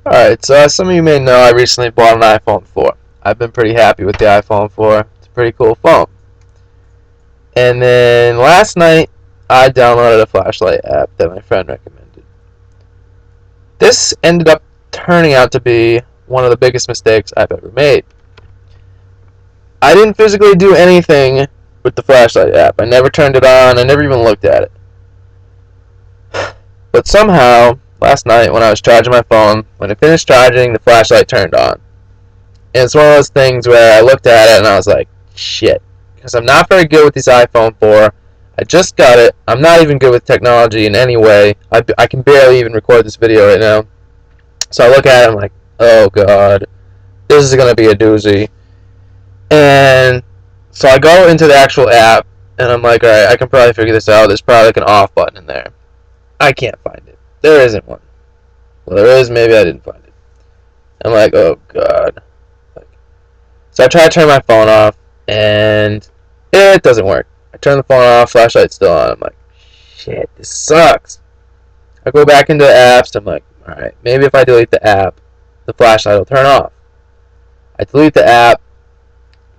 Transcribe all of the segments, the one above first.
Alright, so as some of you may know, I recently bought an iPhone 4. I've been pretty happy with the iPhone 4. It's a pretty cool phone. And then last night, I downloaded a flashlight app that my friend recommended. This ended up turning out to be one of the biggest mistakes I've ever made. I didn't physically do anything with the flashlight app. I never turned it on. I never even looked at it. But somehow, last night when I was charging my phone, when it finished charging, the flashlight turned on. And it's one of those things where I looked at it and I was like, shit. Because I'm not very good with this iPhone 4. I just got it. I'm not even good with technology in any way. I can barely even record this video right now. So I look at it and I'm like, oh god, this is going to be a doozy. And so I go into the actual app and I'm like, alright, I can probably figure this out. There's probably like an off button in there. I can't find it. There isn't one. Well, there is. Maybe I didn't find it. I'm like, oh god. So I try to turn my phone off, and it doesn't work. I turn the phone off, flashlight's still on. I'm like, shit, this sucks. I go back into apps. I'm like, all right, maybe if I delete the app, the flashlight will turn off. I delete the app,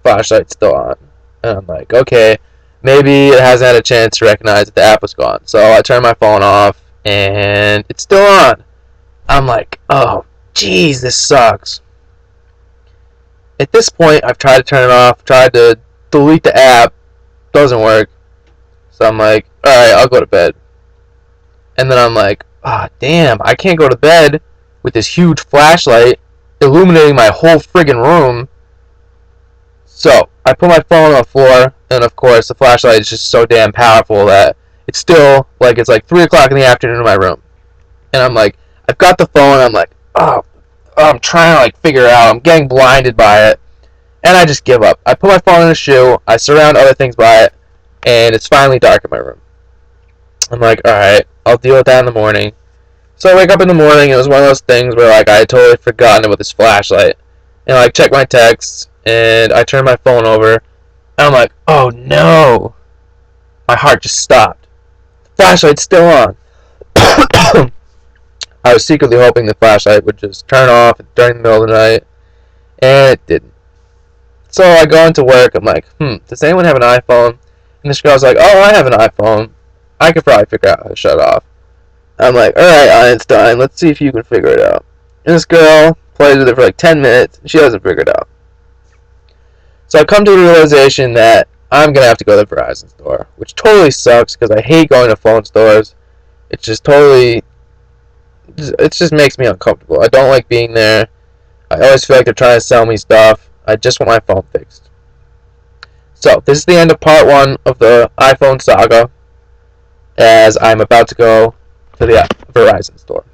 flashlight's still on, and I'm like, okay, maybe it hasn't had a chance to recognize that the app was gone. So I turn my phone off, and it's still on. I'm like, oh, jeez, this sucks. At this point, I've tried to turn it off, tried to delete the app, doesn't work. So I'm like, alright, I'll go to bed. And then I'm like, ah, damn, I can't go to bed with this huge flashlight illuminating my whole friggin' room. So I put my phone on the floor, and of course, the flashlight is just so damn powerful that it's still like it's like 3 o'clock in the afternoon in my room. And I'm like, I've got the phone, I'm like, oh, I'm trying to like figure it out. I'm getting blinded by it, and I just give up. I put my phone in a shoe. I surround other things by it, and it's finally dark in my room. I'm like, all right, I'll deal with that in the morning. So I wake up in the morning, and it was one of those things where like I had totally forgotten about this flashlight, and like check my texts, and I turn my phone over, and I'm like, oh no, my heart just stopped. The flashlight's still on. I was secretly hoping the flashlight would just turn off during the middle of the night, and it didn't. So I go into work, I'm like, does anyone have an iPhone? And this girl's like, oh, I have an iPhone. I could probably figure out how to shut off. I'm like, alright, Einstein, let's see if you can figure it out. And this girl plays with it for like 10 minutes, and she doesn't figure it out. So I come to the realization that I'm going to have to go to the Verizon store, which totally sucks because I hate going to phone stores. It's just totally... It just makes me uncomfortable. I don't like being there. I always feel like they're trying to sell me stuff. I just want my phone fixed. So, this is the end of part 1 of the iPhone saga, as I'm about to go to the Verizon store.